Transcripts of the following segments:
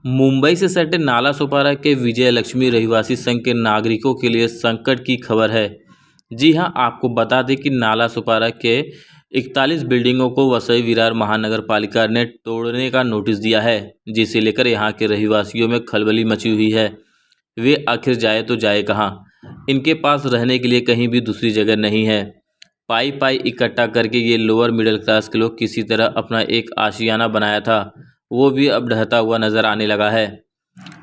मुंबई से सटे नाला सुपारा के विजय लक्ष्मी रहिवासी संघ के नागरिकों के लिए संकट की खबर है। जी हां, आपको बता दें कि नाला सुपारा के 41 बिल्डिंगों को वसई विरार महानगर पालिका ने तोड़ने का नोटिस दिया है, जिसे लेकर यहां के रहिवासियों में खलबली मची हुई है। वे आखिर जाए तो जाए कहां? इनके पास रहने के लिए कहीं भी दूसरी जगह नहीं है। पाई पाई इकट्ठा करके ये लोअर मिडिल क्लास के लोग किसी तरह अपना एक आशियाना बनाया था, वो भी अब ढहता हुआ नजर आने लगा है।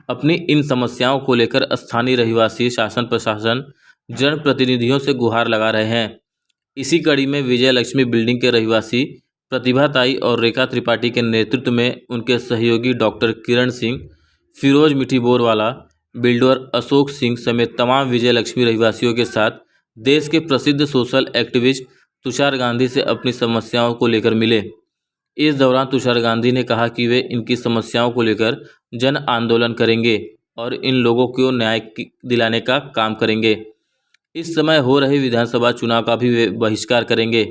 अपनी इन समस्याओं को लेकर स्थानीय रहिवासी शासन प्रशासन जनप्रतिनिधियों से गुहार लगा रहे हैं। इसी कड़ी में विजय लक्ष्मी बिल्डिंग के रहिवासी प्रतिभा ताई और रेखा त्रिपाठी के नेतृत्व में उनके सहयोगी डॉक्टर किरण सिंह, फिरोज मिठी बोरवाला, बिल्डर अशोक सिंह समेत तमाम विजय लक्ष्मी रहिवासियों के साथ देश के प्रसिद्ध सोशल एक्टिविस्ट तुषार गांधी से अपनी समस्याओं को लेकर मिले। इस दौरान तुषार गांधी ने कहा कि वे इनकी समस्याओं को लेकर जन आंदोलन करेंगे और इन लोगों को न्याय दिलाने का काम करेंगे। इस समय हो रहे विधानसभा चुनाव का भी वे बहिष्कार करेंगे।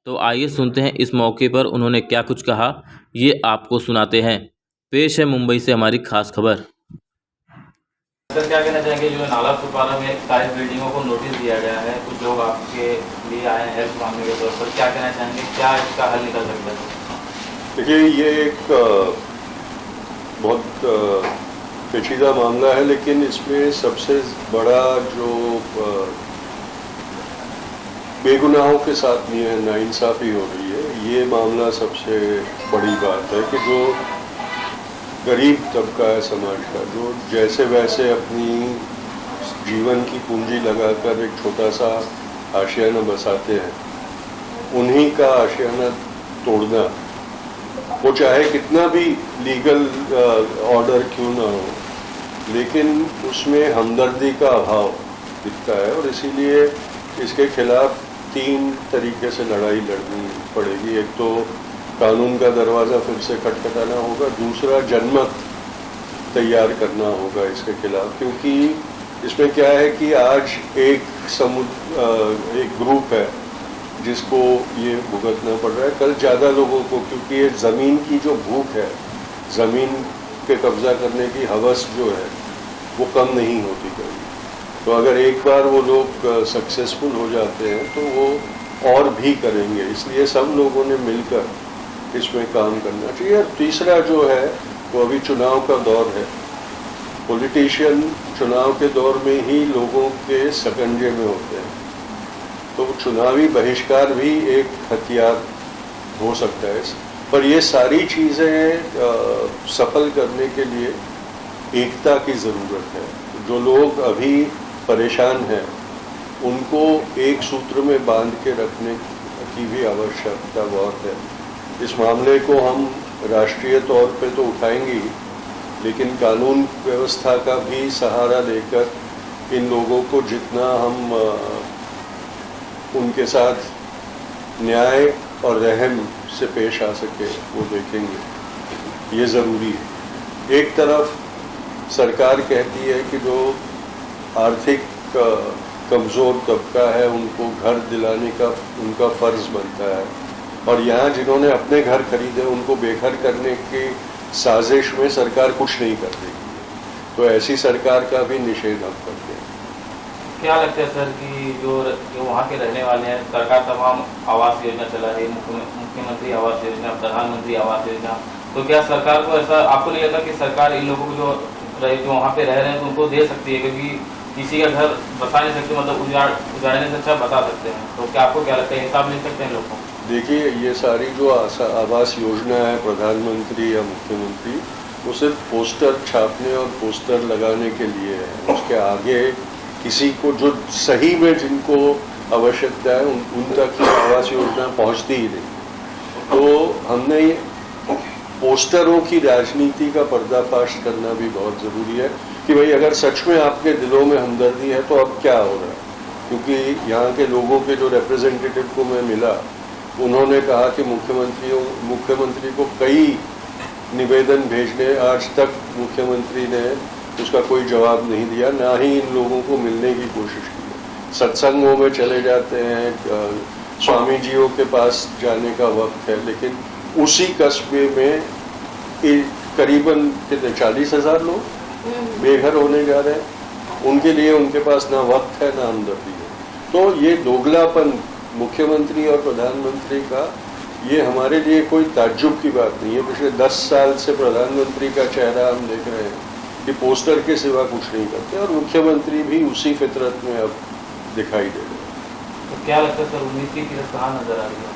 तो आइए सुनते हैं इस मौके पर उन्होंने क्या कुछ कहा, ये आपको सुनाते हैं। पेश है मुंबई से हमारी खास खबर। सर, क्या कहना चाहेंगे, जो नाला सुपारा में 41 बिल्डिंगों को नोटिस दिया गया है, कुछ लोग आपके लिए आए हैं हेल्प मांगने के तौर पर, क्या कहना चाहेंगे, क्या इसका हल निकल सकता है? देखिए, ये एक बहुत पेचीदा मामला है, लेकिन इसमें सबसे बड़ा जो बेगुनाहों के साथ नाइंसाफ़ी हो रही है, ये मामला सबसे बड़ी बात है कि जो गरीब तबका है समाज का, जो जैसे वैसे अपनी जीवन की पूंजी लगाकर एक छोटा सा आशियाना बसाते हैं, उन्हीं का आशियाना तोड़ना, वो चाहे कितना भी लीगल ऑर्डर क्यों ना हो, लेकिन उसमें हमदर्दी का अभाव दिखता है। और इसीलिए इसके खिलाफ 3 तरीके से लड़ाई लड़नी पड़ेगी। एक तो कानून का दरवाज़ा फिर से खटखटाना होगा, दूसरा जनमत तैयार करना होगा इसके खिलाफ, क्योंकि इसमें क्या है कि आज एक ग्रुप है जिसको ये भुगतना पड़ रहा है, कल ज़्यादा लोगों को, क्योंकि ये ज़मीन की जो भूख है, ज़मीन पे कब्जा करने की हवस जो है, वो कम नहीं होती कभी। तो अगर एक बार वो लोग सक्सेसफुल हो जाते हैं तो वो और भी करेंगे, इसलिए सब लोगों ने मिलकर इसमें काम करना चाहिए। और तीसरा जो है वो अभी चुनाव का दौर है, पॉलिटिशियन चुनाव के दौर में ही लोगों के सकंजे में होते हैं, तो चुनावी बहिष्कार भी एक हथियार हो सकता है। पर ये सारी चीज़ें सफल करने के लिए एकता की ज़रूरत है। जो लोग अभी परेशान हैं उनको एक सूत्र में बांध के रखने की भी आवश्यकता बहुत है। इस मामले को हम राष्ट्रीय तौर पे तो उठाएंगे ही, लेकिन कानून व्यवस्था का भी सहारा लेकर इन लोगों को जितना हम उनके साथ न्याय और रहम से पेश आ सके वो देखेंगे, ये ज़रूरी है। एक तरफ सरकार कहती है कि जो आर्थिक कमज़ोर तबका है उनको घर दिलाने का उनका फ़र्ज़ बनता है, और यहाँ जिन्होंने अपने घर खरीदे उनको बेघर करने की साजिश में सरकार कुछ नहीं कर रही। तो ऐसी सरकार का भी निषेध हम करते हैं। क्या लगता है सर कि जो वहाँ के रहने वाले हैं, सरकार तमाम आवास योजना चला रही है, मुख्यमंत्री आवास योजना, प्रधानमंत्री आवास योजना, तो क्या सरकार को ऐसा आपको नहीं लगता कि सरकार इन लोगों को जो वहाँ पे रह रहे हैं तो उनको दे सकती है, क्योंकि किसी का घर बसा नहीं सकते, मतलब उजाड़ने से अच्छा बता सकते हैं, तो क्या आपको क्या लगता है, हिसाब मिल सकते हैं लोगों को? देखिए, ये सारी जो आवास योजना है प्रधानमंत्री या मुख्यमंत्री, वो सिर्फ पोस्टर छापने और पोस्टर लगाने के लिए है। उसके आगे किसी को जो सही में जिनको आवश्यकता है उन तक आवास योजना पहुंचती ही नहीं। तो हमने पोस्टरों की राजनीति का पर्दाफाश करना भी बहुत ज़रूरी है कि भाई अगर सच में आपके दिलों में हमदर्दी है तो अब क्या हो रहा है। क्योंकि यहाँ के लोगों के जो रिप्रेजेंटेटिव को मैं मिला, उन्होंने कहा कि मुख्यमंत्री को कई निवेदन भेजने, आज तक मुख्यमंत्री ने उसका कोई जवाब नहीं दिया, ना ही इन लोगों को मिलने की कोशिश की। सत्संगों में चले जाते हैं, स्वामी जियों के पास जाने का वक्त है, लेकिन उसी कस्बे में करीबन कितने 40,000 लोग बेघर होने जा रहे हैं। उनके लिए उनके पास ना वक्त है ना हमदर्दी है। तो ये दोगलापन मुख्यमंत्री और प्रधानमंत्री का, ये हमारे लिए कोई ताज्जुब की बात नहीं है। पिछले 10 साल से प्रधानमंत्री का चेहरा हम देख रहे हैं कि पोस्टर के सिवा कुछ नहीं करते, और मुख्यमंत्री भी उसी फितरत में अब दिखाई दे रहे हैं। तो क्या लगता है सर, उम्मीद की किरण कहाँ नजर आ रही है?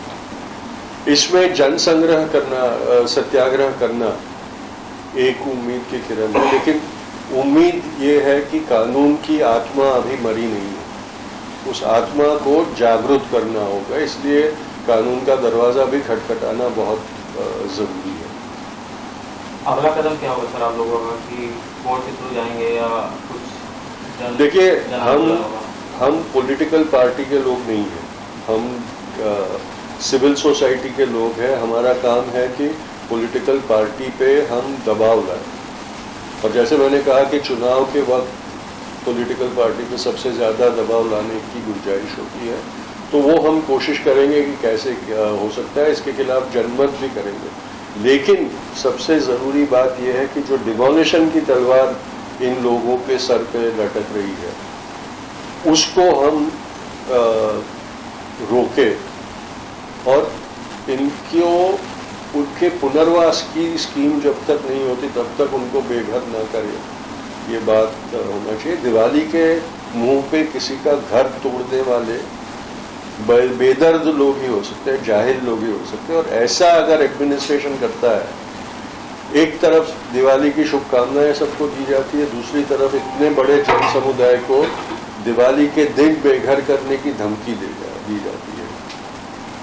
इसमें जन संग्रह करना, सत्याग्रह करना एक उम्मीद की किरण है, लेकिन उम्मीद ये है कि कानून की आत्मा अभी मरी नहीं है, उस आत्मा को जागृत करना होगा। इसलिए कानून का दरवाजा भी खटखटाना बहुत जरूरी है। अगला कदम क्या होगा सर आप लोगों का, कि कोर्ट के थ्रू जाएंगे या कुछ? देखिए, हम पॉलिटिकल पार्टी के लोग नहीं हैं, हम सिविल सोसाइटी के लोग हैं। हमारा काम है कि पॉलिटिकल पार्टी पे हम दबाव लाएं, और जैसे मैंने कहा कि चुनाव के वक्त पॉलिटिकल पार्टी पे सबसे ज़्यादा दबाव लाने की गुंजाइश होती है, तो वो हम कोशिश करेंगे कि कैसे क्या हो सकता है, इसके खिलाफ जनमत भी करेंगे। लेकिन सबसे ज़रूरी बात यह है कि जो डिमोलिशन की तलवार इन लोगों के सर पे लटक रही है, उसको हम रोके, और उनके पुनर्वास की स्कीम जब तक नहीं होती तब तक उनको बेघर ना करें, ये बात होना चाहिए। दिवाली के मुंह पे किसी का घर तोड़ने वाले बेदर्द लोग ही हो सकते हैं, जाहिल लोग ही हो सकते हैं। और ऐसा अगर एडमिनिस्ट्रेशन करता है, एक तरफ दिवाली की शुभकामनाएं सबको दी जाती है, दूसरी तरफ इतने बड़े जन समुदाय को दिवाली के दिन बेघर करने की धमकी दी जाती है।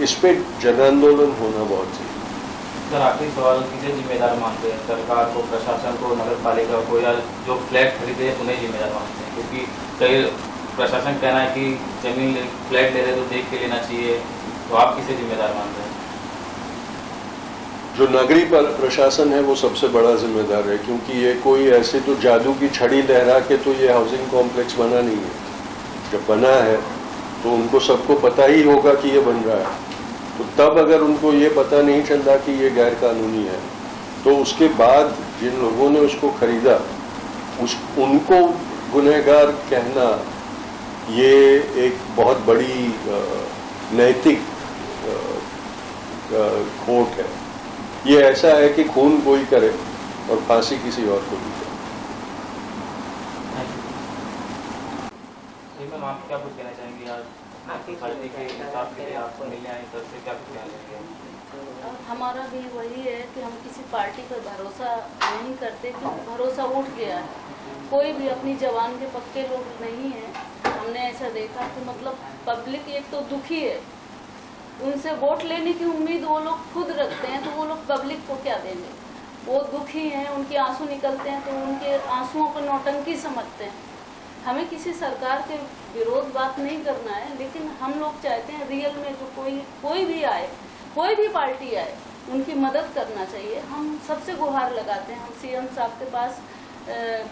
इस पे जन आंदोलन होना बहुत चाहिए। सर आखिरी सवाल, किसे जिम्मेदार मानते हैं, सरकार को, प्रशासन को, नगर पालिका को, या जो फ्लैट खरीदे उन्हें जिम्मेदार मानते हैं? क्योंकि कई प्रशासन कहना है कि जमीन फ्लैट ले रहे तो देख के लेना चाहिए, तो आप किसे जिम्मेदार मानते हैं? जो नगरीय प्रशासन है वो सबसे बड़ा जिम्मेदार है, क्योंकि ये कोई ऐसे तो जादू की छड़ी लहरा के तो ये हाउसिंग कॉम्प्लेक्स बना नहीं है। जब बना है तो उनको सबको पता ही होगा कि ये बन रहा है, तो तब अगर उनको ये पता नहीं चलता कि ये गैर कानूनी है, तो उसके बाद जिन लोगों ने उसको खरीदा उनको गुनहगार कहना, ये एक बहुत बड़ी नैतिक खोट है। ये ऐसा है कि खून कोई करे और फांसी किसी और को दी जाए। मैम आप क्या कुछ कहना चाहेंगे आज सोसाइटी के हिसाब के लिए आपको मिलने आए, सर से क्या कुछ कहना चाहेंगे? हमारा भी वही है कि हम किसी पार्टी पर भरोसा नहीं करते, क्योंकि भरोसा उठ गया है। कोई भी अपनी जवान के पक्के लोग नहीं है। हमने ऐसा देखा कि मतलब पब्लिक एक तो दुखी है, उनसे वोट लेने की उम्मीद वो लोग खुद रखते हैं, तो वो लोग पब्लिक को क्या देंगे? वो दुखी हैं, उनके आंसू निकलते हैं तो उनके आंसुओं को नौटंकी समझते हैं। हमें किसी सरकार के विरोध बात नहीं करना है, लेकिन हम लोग चाहते हैं रियल में जो कोई भी आए, कोई भी पार्टी आए, उनकी मदद करना चाहिए। हम सबसे गुहार लगाते हैं। हम सीएम साहब के पास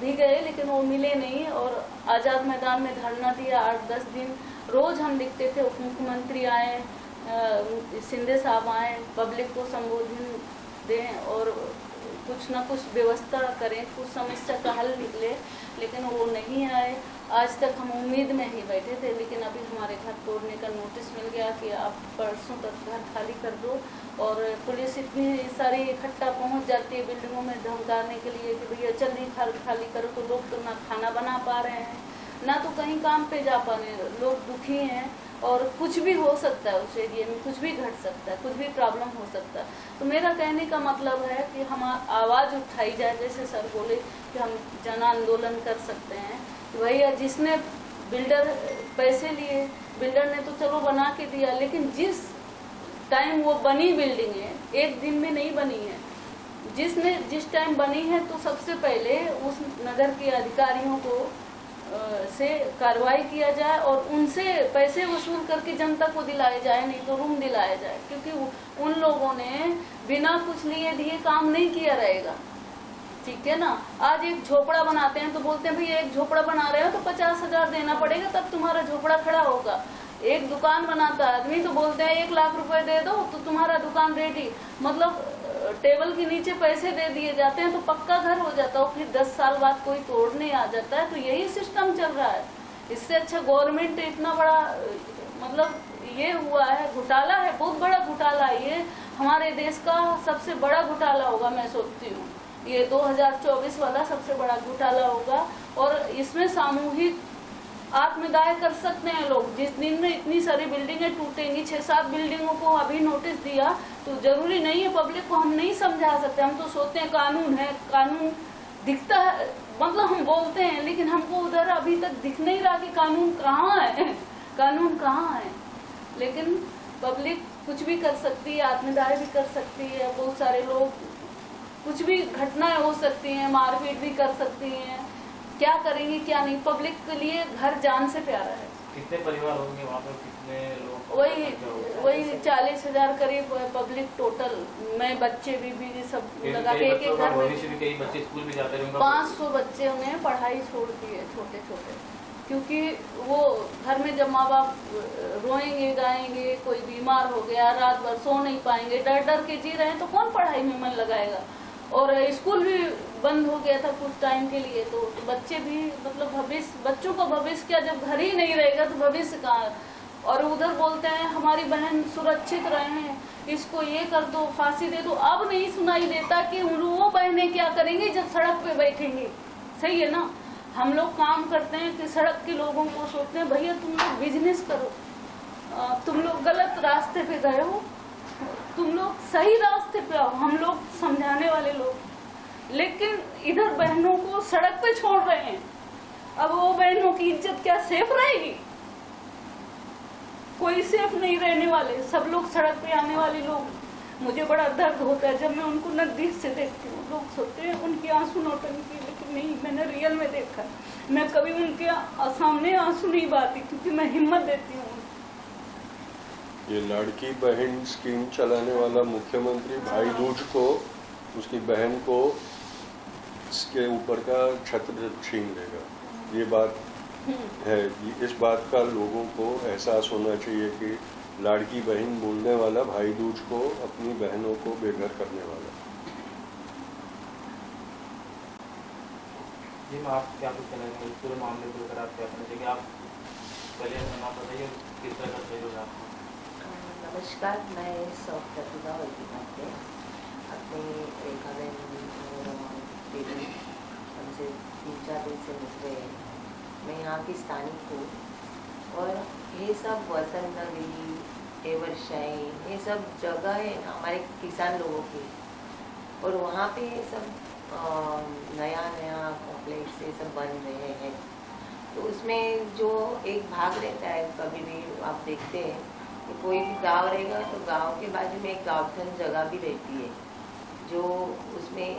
भी गए, लेकिन वो मिले नहीं, और आज़ाद मैदान में धरना दिया 8-10 दिन। रोज़ हम लिखते थे उप मुख्यमंत्री आए, शिंदे साहब आए, पब्लिक को संबोधन दें और कुछ ना कुछ व्यवस्था करें, कुछ समस्या का हल निकले, लेकिन वो नहीं आए। आज तक हम उम्मीद में ही बैठे थे, लेकिन अभी हमारे घर तोड़ने का नोटिस मिल गया कि आप परसों तक घर खाली कर दो। और पुलिस इतनी सारी इकट्ठा पहुंच जाती है बिल्डिंगों में धमकाने के लिए कि भैया जल्दी घर खाली करो, तो लोग तो ना खाना बना पा रहे हैं, ना तो कहीं काम पे जा पा रहे हैं। लोग दुखी हैं और कुछ भी हो सकता है, उस एरिया में कुछ भी घट सकता है, कुछ भी प्रॉब्लम हो सकता है। तो मेरा कहने का मतलब है कि हम आवाज़ उठाई जाए, जैसे सर बोले कि हम जन आंदोलन कर सकते हैं। भैया जिसने बिल्डर पैसे लिए, बिल्डर ने तो चलो बना के दिया, लेकिन जिस टाइम वो बनी बिल्डिंग है, एक दिन में नहीं बनी है, जिस टाइम बनी है, तो सबसे पहले उस नगर के अधिकारियों को से कार्रवाई किया जाए और उनसे पैसे वसूल करके जनता को दिलाए जाए, नहीं तो रूम दिलाया जाए, क्योंकि उन लोगों ने बिना कुछ लिए दिए काम नहीं किया रहेगा। ठीक है ना? आज एक झोपड़ा बनाते हैं तो बोलते हैं भैया एक झोपड़ा बना रहे हो तो 50,000 देना पड़ेगा, तब तुम्हारा झोपड़ा खड़ा होगा। एक दुकान बनाता आदमी तो बोलते हैं 1 लाख रुपए दे दो तो तुम्हारा दुकान रेडी। मतलब टेबल के नीचे पैसे दे दिए जाते हैं तो पक्का घर हो जाता है, फिर 10 साल बाद कोई तोड़ने आ जाता है। तो यही सिस्टम चल रहा है। इससे अच्छा गवर्नमेंट इतना बड़ा मतलब ये हुआ है, घोटाला है, बहुत बड़ा घोटाला है। ये हमारे देश का सबसे बड़ा घोटाला होगा, मैं सोचती हूँ। ये 2024 वाला सबसे बड़ा घोटाला होगा और इसमें सामूहिक आत्मदाह कर सकते हैं लोग। जिस दिन में इतनी सारी बिल्डिंगें टूटेंगी, 6-7 बिल्डिंगों को अभी नोटिस दिया, तो जरूरी नहीं है पब्लिक को हम नहीं समझा सकते। हम तो सोचते हैं कानून है, कानून दिखता है, मतलब हम बोलते हैं, लेकिन हमको उधर अभी तक दिख नहीं रहा कि कानून कहाँ है, कानून कहाँ है। लेकिन पब्लिक कुछ भी कर सकती है, आत्मदाह भी कर सकती है। बहुत सारे लोग, कुछ भी घटनाएं हो सकती हैं, मारपीट भी कर सकती हैं। क्या करेंगे क्या नहीं, पब्लिक के लिए घर जान से प्यारा है। कितने परिवार होंगे वहाँ पर, कितने लोग? वही 40,000 करीब पब्लिक टोटल, मैं बच्चे भी सब लगा के एक घर में। कई बच्चे स्कूल भी जाते हैं, 500 बच्चे उन्हें पढ़ाई छोड़ दी है, छोटे छोटे, क्योंकि वो घर में जब माँ बाप रोएंगे गाएंगे, कोई बीमार हो गया, रात भर सो नहीं पाएंगे, डर डर के जी रहे हैं, तो कौन पढ़ाई में मन लगाएगा। और स्कूल भी बंद हो गया था कुछ टाइम के लिए, तो बच्चे भी मतलब भविष्य, बच्चों का भविष्य क्या, जब घर ही नहीं रहेगा तो भविष्य कहाँ। और उधर बोलते हैं हमारी बहन सुरक्षित रहे हैं, इसको ये कर दो, फांसी दे दो। अब नहीं सुनाई देता कि वो बहनें क्या करेंगी जब सड़क पे बैठेंगी। सही है ना, हम लोग काम करते हैं कि सड़क के लोगों को सोचते हैं भैया तुम लोग बिजनेस करो, तुम लोग गलत रास्ते पे गए हो, तुम लोग सही रास्ते पे आओ, हम लोग समझाने वाले लोग। लेकिन इधर बहनों को सड़क पे छोड़ रहे हैं। अब वो बहनों की इज्जत क्या सेफ रहेगी? कोई सेफ नहीं रहने वाले, सब लोग सड़क पे आने वाले लोग। मुझे बड़ा दर्द होता है जब मैं उनको नजदीक से देखती हूँ। लोग सोचते हैं उनकी आंसू नौटंकी, लेकिन नहीं, मैंने रियल में देखा। मैं कभी उनके सामने आंसू नहीं बहाती, क्योंकि मैं हिम्मत देती हूँ। ये लाड़की बहन स्कीम चलाने वाला मुख्यमंत्री भाई दूज को उसकी बहन को इसके ऊपर का छत्र छीन लेगा, ये बात है। इस बात का लोगों को एहसास होना चाहिए कि लाड़की बहन बोलने वाला भाई दूज को अपनी बहनों को बेघर करने वाला। जी मैं आप क्या कुछ करेंगे इस पूरे मामले को लेकर, आप क्या करना चाहिए? आप पहले नाम बताइए, किस तरह का सहयोग है आपको? नमस्कार, मैं सौफ प्रतिभा वैद्य अपने रेखा बेबी हमसे 3-4 दिन से मिल रहे हैं। मैं यहाँ की स्थानिक हूँ और ये सब वसंत नगरी, एवरशाही, ये सब जगह है हमारे किसान लोगों की, और वहाँ पे ये सब नया कॉम्प्लेक्स ये सब बन रहे हैं। तो उसमें जो एक भाग रहता है, कभी भी आप देखते हैं कि कोई भी गांव रहेगा तो गांव के बाजू में एक गाँवठन जगह भी रहती है, जो उसमें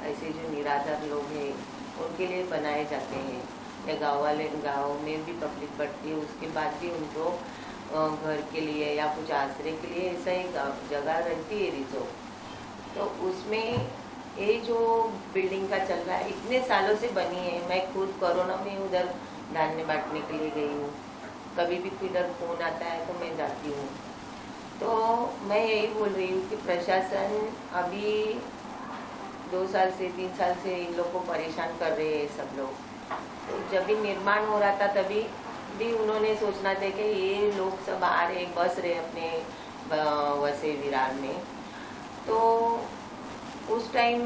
ऐसे जो निराधार लोग हैं उनके लिए बनाए जाते हैं, या गाँव में भी पब्लिक बढ़ती है, उसके बाद भी उनको घर के लिए या कुछ आश्रय के लिए ऐसा एक जगह रहती है रिजर्व। तो उसमें ये जो बिल्डिंग का चल रहा है, इतने सालों से बनी है। मैं खुद कोरोना में उधर धान्य बांटने के लिए गई हूँ, कभी भी इधर फोन आता है तो मैं जाती हूँ। तो मैं यही बोल रही हूँ कि प्रशासन अभी 2 साल से 3 साल से इन लोग को परेशान कर रहे हैं सब लोग। तो जब भी निर्माण हो रहा था तभी भी उन्होंने सोचना था कि ये लोग सब आ रहे, बस रहे अपने वसे विरार में। तो उस टाइम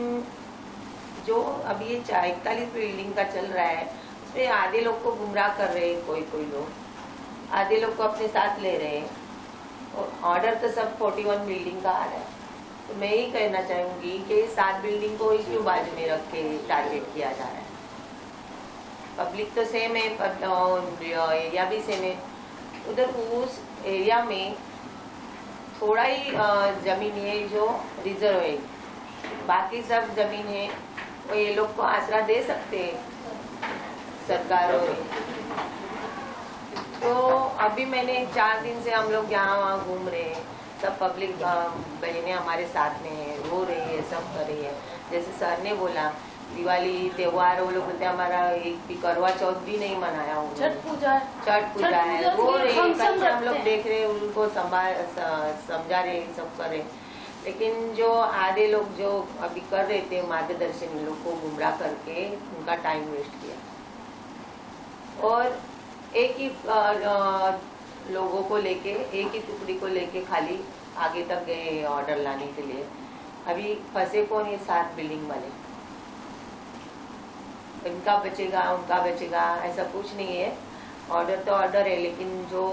जो अभी ये 41 बिल्डिंग का चल रहा है, उसमें आधे लोग को गुमराह कर रहे हैं, कोई लोग आधे लोग को अपने साथ ले रहे हैं, और ऑर्डर तो सब 41 बिल्डिंग का आ रहा है। तो मैं ही कहना चाहूँगी कि 7 बिल्डिंग को क्यों बाजू में रख के टारगेट किया जा रहा है। पब्लिक तो सेम है, एरिया भी सेम है। उधर उस एरिया में थोड़ा ही ज़मीन है जो रिजर्व है, बाकी सब ज़मीन है वो ये लोग को आसरा दे सकते हैं सरकार। तो अभी मैंने 4 दिन से हम लोग यहाँ वहाँ घूम रहे हैं, सब पब्लिक बहनें हमारे साथ में है, रो रही है, सब कर रही है। जैसे सर ने बोला दिवाली त्योहार, वो लोग बोलते हैं हमारा एक भी करवा चौथ भी नहीं मनाया हो, छठ पूजा है, रो रहे हैं। हम लोग देख रहे हैं, उनको समझा रहे, सब कर रहे। लेकिन जो आधे लोग जो अभी कर रहे थे मार्गदर्शन, लोग को गुमराह करके उनका टाइम वेस्ट किया और एक ही लोगों को लेके, एक ही टुकड़ी को लेके खाली आगे तक गए ऑर्डर लाने के लिए। अभी फंसे कौन? ये 7 बिल्डिंग वाले। इनका बचेगा उनका बचेगा ऐसा कुछ नहीं है। ऑर्डर तो ऑर्डर है, लेकिन जो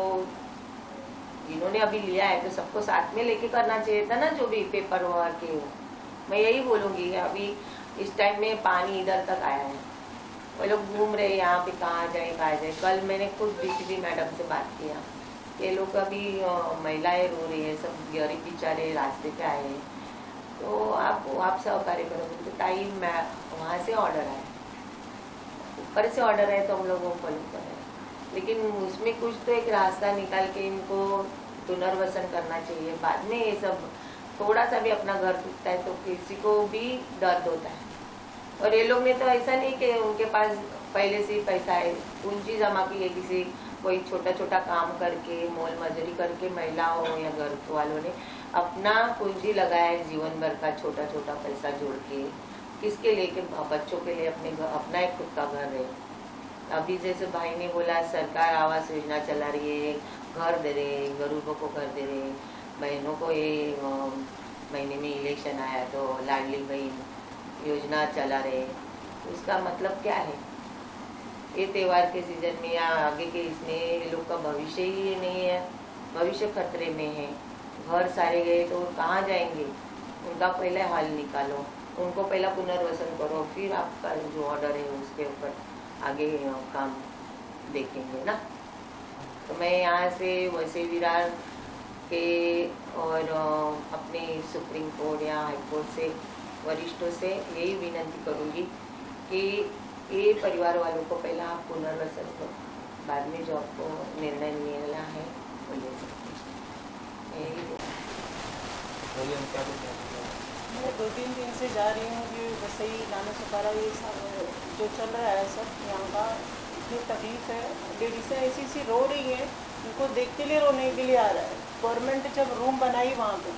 जिन्होंने अभी लिया है तो सबको साथ में लेके करना चाहिए था ना, जो भी पेपर वर्क के हो। मैं यही बोलूँगी कि अभी इस टाइम में पानी इधर तक आया है, वो लोग घूम रहे यहाँ पे, कहाँ जाए। कल मैंने खुद डीसीपी मैडम से बात किया, ये लोग अभी महिलाएं रो रही है, सब गरीब बेचारे रास्ते पे आए हैं, तो आप सहकार्य करोगे तो टाइम वहाँ से ऑर्डर आए, ऊपर से ऑर्डर है तो हम लोगों को फॉलो कर रहे हैं, लेकिन उसमें कुछ तो एक रास्ता निकाल के इनको पुनर्वसन करना चाहिए। बाद में ये सब थोड़ा सा भी अपना घर टूटता है तो किसी को भी दर्द होता है। और ये लोग ने तो ऐसा नहीं कि उनके पास पहले से ही पैसा है, पूंजी जमा की है, किसी कोई छोटा छोटा काम करके, मोल मजदूरी करके, महिलाओं या घर वालों ने अपना पूंजी लगाया है जीवन भर का, छोटा छोटा पैसा जोड़ के। किसके लिए? के बच्चों के लिए, अपना एक खुद का घर है। अभी जैसे भाई ने बोला सरकार आवास योजना चला रही है, घर दे रहे, गरीबों को घर दे रहे, बहनों को ये महीने में इलेक्शन आया तो लाडली बहन योजना चला रहे, उसका मतलब क्या है? ये त्योहार के सीजन में या आगे के इसमें ये लोग का भविष्य ही नहीं है, भविष्य खतरे में है। घर सारे गए तो कहाँ जाएंगे? उनका पहले हल निकालो, उनको पहला पुनर्वसन करो, फिर आपका जो ऑर्डर है उसके ऊपर आगे काम देखेंगे ना। तो मैं यहाँ से वैसे विरार के और अपने सुप्रीम कोर्ट या हाई कोर्ट से वरिष्ठों से यही विनती करूँगी कि ये परिवार वालों को पहला आप पुनर्वसन करो, बाद में जो आपको निर्णय लेना है वो ले सकते हैं। यही मैं 2-3 दिन से जा रही हूँ कि वैसे ही नाना सुपारा ये सब जो चल रहा है सब यहाँ का इतनी तकलीफ है। लेडीसें ऐसी रो रही हैं, उनको देखते लिए रोने के लिए आ रहा है। गवर्नमेंट जब रूम बनाई वहाँ पे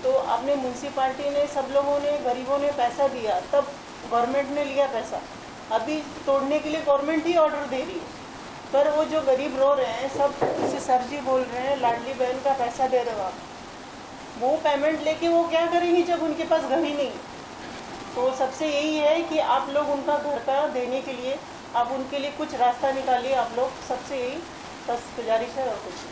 तो अपने म्यूनसिपाल्टी ने, सब लोगों ने, गरीबों ने पैसा दिया, तब गवर्नमेंट ने लिया पैसा। अभी तोड़ने के लिए गवर्नमेंट ही ऑर्डर दे रही है, पर वो जो गरीब रो रहे हैं सब, जैसे सर जी बोल रहे हैं लाडली बहन का पैसा दे रहे हो आप, वो पेमेंट लेके वो क्या करेंगी जब उनके पास घर ही नहीं। तो सबसे यही है कि आप लोग उनका घर का देने के लिए आप उनके लिए कुछ रास्ता निकालिए, आप लोग, सबसे यही बस गुजारिश है और कुछ नहीं।